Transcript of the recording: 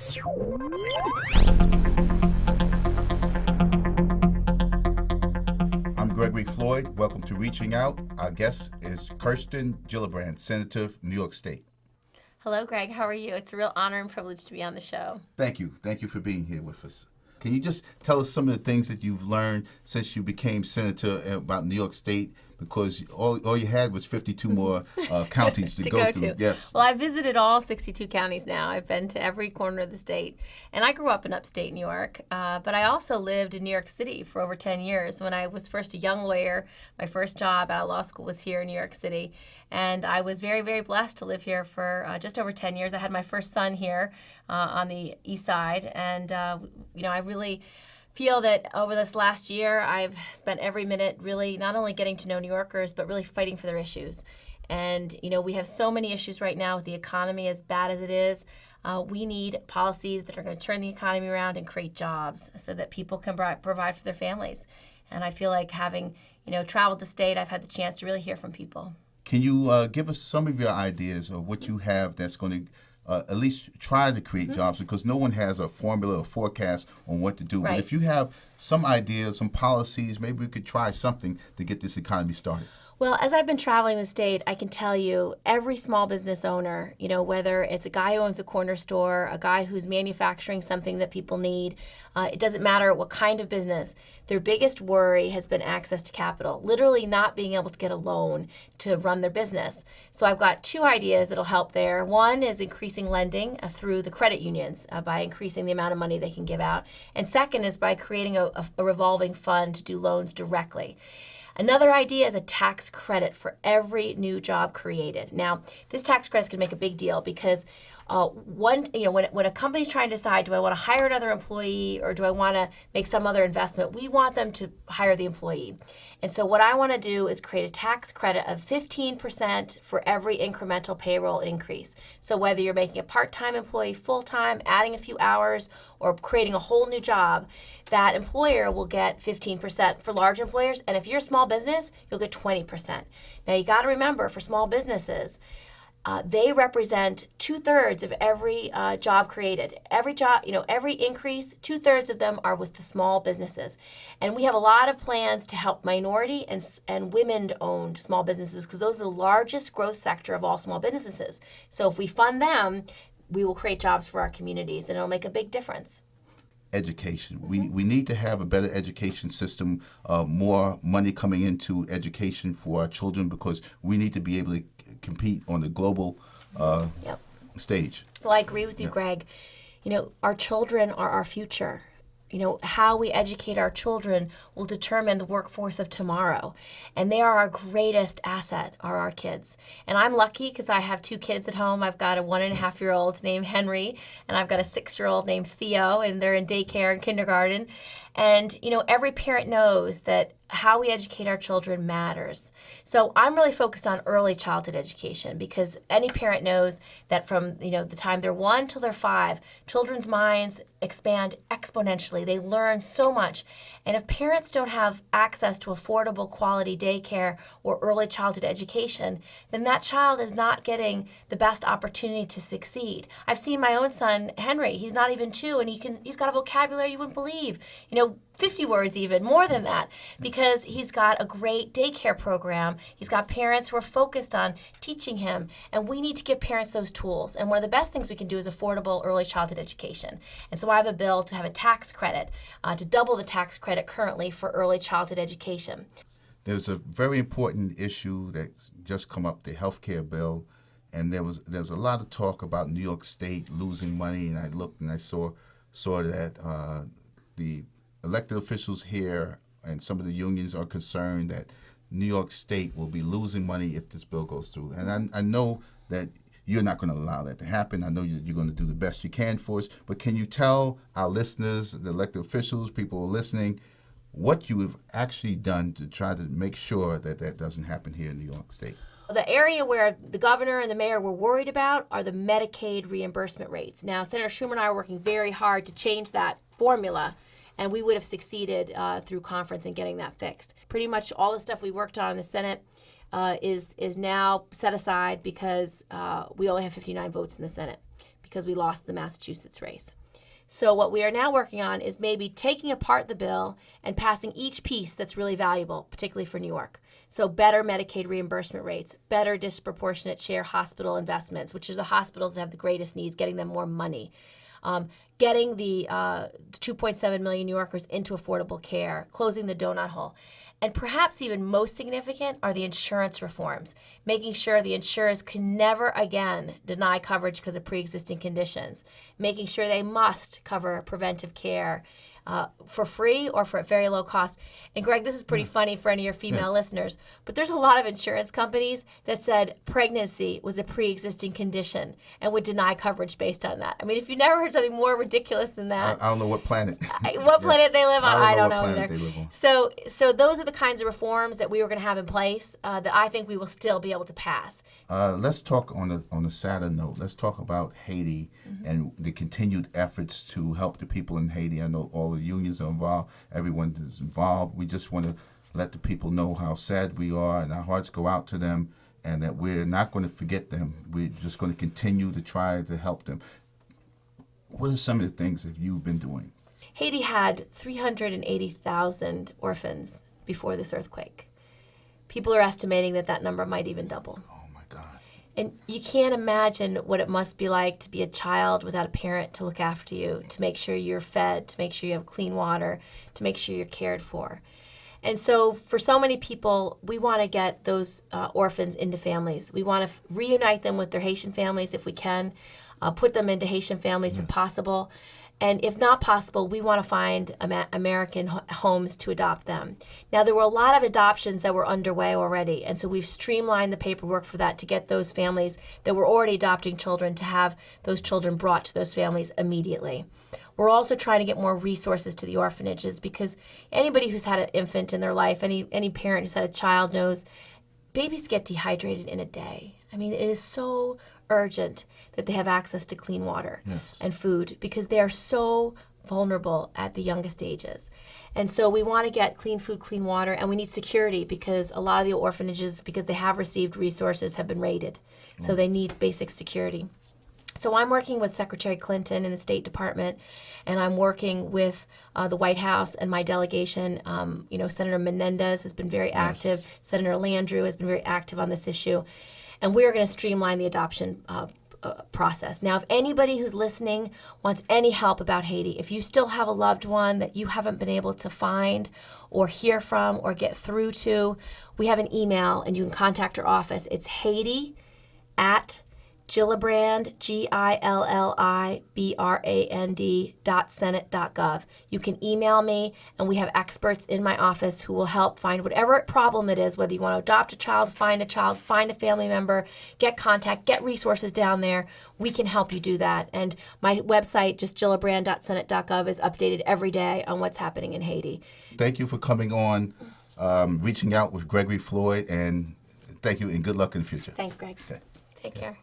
I'm Gregory Floyd. Welcome to Reaching Out. Our guest is Gillibrand, Senator of New York State. Hello, Greg. How are you? It's a real honor and privilege to be on the show. Thank you. Thank you for being here with us. Can you just tell us some of the things that you've learned since you became senator about New York State? Because all you had was 52 more counties to go through. Yes. Well, I've visited all 62 counties now. I've been to every corner of the state. And I grew up in upstate New York, but I also lived in New York City for over 10 years. When I was first a young lawyer, my first job out of law school was here in New York City. And I was very, very blessed to live here for just over 10 years. I had my first son here on the east side. And, I really feel that over this last year, I've spent every minute really not only getting to know New Yorkers, but really fighting for their issues. And, we have so many issues right now with the economy as bad as it is. We need policies that are going to turn the economy around and create jobs so that people can provide for their families. And I feel like having, traveled the state, I've had the chance to really hear from people. Can you give us some of your ideas of what you have that's going to at least try to create jobs, because no one has a formula or forecast on what to do. Right. But if you have some ideas, some policies, maybe we could try something to get this economy started. Well, as I've been traveling the state, I can tell you every small business owner, whether it's a guy who owns a corner store, a guy who's manufacturing something that people need, it doesn't matter what kind of business, their biggest worry has been access to capital, literally not being able to get a loan to run their business. So I've got two ideas that'll help there. One is increasing lending through the credit unions by increasing the amount of money they can give out. And second is by creating a revolving fund to do loans directly. Another idea is a tax credit for every new job created. Now, this tax credit is going to make a big deal because when a company's trying to decide, do I want to hire another employee or do I want to make some other investment, we want them to hire the employee. And so what I want to do is create a tax credit of 15% for every incremental payroll increase. So whether you're making a part-time employee full-time, adding a few hours, or creating a whole new job, that employer will get 15% for large employers. And if you're a small business, you'll get 20%. Now you got to remember, for small businesses, they represent 2/3 of every job created. Every job, every increase, 2/3 of them are with the small businesses. And we have a lot of plans to help minority and women-owned small businesses because those are the largest growth sector of all small businesses. So if we fund them, we will create jobs for our communities and it'll make a big difference. Education. We need to have a better education system, more money coming into education for our children because we need to be able to compete on the global stage. Well, I agree with you, Greg. Our children are our future. How we educate our children will determine the workforce of tomorrow. And they are our greatest asset, are our kids. And I'm lucky because I have two kids at home. I've got a 1.5-year-old named Henry, and I've got a 6-year-old named Theo, and they're in daycare and kindergarten. And, every parent knows that how we educate our children matters. So I'm really focused on early childhood education because any parent knows that from, the time they're 1 till they're 5, children's minds expand exponentially. They learn so much. And if parents don't have access to affordable quality daycare or early childhood education, then that child is not getting the best opportunity to succeed. I've seen my own son, Henry, he's not even 2, and he's got a vocabulary you wouldn't believe. 50 words even, more than that, because he's got a great daycare program. He's got parents who are focused on teaching him, and we need to give parents those tools. And one of the best things we can do is affordable early childhood education. And so I have a bill to have a tax credit, to double the tax credit currently for early childhood education. There's a very important issue that's just come up, the health care bill, and there's a lot of talk about New York State losing money, and I looked and I saw that the elected officials here and some of the unions are concerned that New York State will be losing money if this bill goes through. And I know that you're not going to allow that to happen. I know you're going to do the best you can for us. But can you tell our listeners, the elected officials, people who are listening, what you have actually done to try to make sure that that doesn't happen here in New York State? The area where the governor and the mayor were worried about are the Medicaid reimbursement rates. Now, Senator Schumer and I are working very hard to change that formula, and we would have succeeded through conference in getting that fixed. Pretty much all the stuff we worked on in the Senate is now set aside because we only have 59 votes in the Senate. because we lost the Massachusetts race. So what we are now working on is maybe taking apart the bill and passing each piece that's really valuable, particularly for New York. So better Medicaid reimbursement rates, better disproportionate share hospital investments, which are the hospitals that have the greatest needs, getting them more money. Getting the 2.7 million New Yorkers into affordable care, closing the donut hole. And perhaps even most significant are the insurance reforms, making sure the insurers can never again deny coverage because of pre-existing conditions, making sure they must cover preventive care for free or for a very low cost. And Greg, this is pretty funny for any of your female listeners, but there's a lot of insurance companies that said pregnancy was a pre-existing condition and would deny coverage based on that. I mean, if you've never heard something more ridiculous than that. I don't know what planet. What planet they live on, I don't know what either. planet they live on. So those are the kinds of reforms that we were going to have in place that I think we will still be able to pass. Let's talk on a sadder note. Let's talk about Haiti and the continued efforts to help the people in Haiti. I know all the unions are involved. Everyone is involved. We just want to let the people know how sad we are, and our hearts go out to them, and that we're not going to forget them. We're just going to continue to try to help them. What are some of the things that you've been doing? Haiti had 380,000 orphans before this earthquake. People are estimating that number might even double. Oh, my God. And you can't imagine what it must be like to be a child without a parent to look after you, to make sure you're fed, to make sure you have clean water, to make sure you're cared for. And so for so many people, we want to get those orphans into families. We want to reunite them with their Haitian families if we can, put them into Haitian families if possible. And if not possible, we want to find American homes to adopt them. Now, there were a lot of adoptions that were underway already, and so we've streamlined the paperwork for that to get those families that were already adopting children to have those children brought to those families immediately. We're also trying to get more resources to the orphanages because anybody who's had an infant in their life, any parent who's had a child knows babies get dehydrated in a day. I mean, it is so urgent that they have access to clean water and food because they are so vulnerable at the youngest ages. And so we want to get clean food, clean water, and we need security because a lot of the orphanages, because they have received resources, have been raided. So they need basic security. So I'm working with Secretary Clinton in the State Department, and I'm working with the White House and my delegation. Senator Menendez has been very active. Senator Landrieu has been very active on this issue. And we're going to streamline the adoption process. Now, if anybody who's listening wants any help about Haiti, if you still have a loved one that you haven't been able to find or hear from or get through to, we have an email and you can contact our office. It's Haiti@Gillibrand, GILLIBRAND.senate.gov. You can email me, and we have experts in my office who will help find whatever problem it is, whether you want to adopt a child, find a family member, get contact, get resources down there. We can help you do that. And my website, just GILLIBRAND.senate.gov, is updated every day on what's happening in Haiti. Thank you for coming on, reaching out with Gregory Floyd, and thank you, and good luck in the future. Thanks, Greg. Okay. Take care.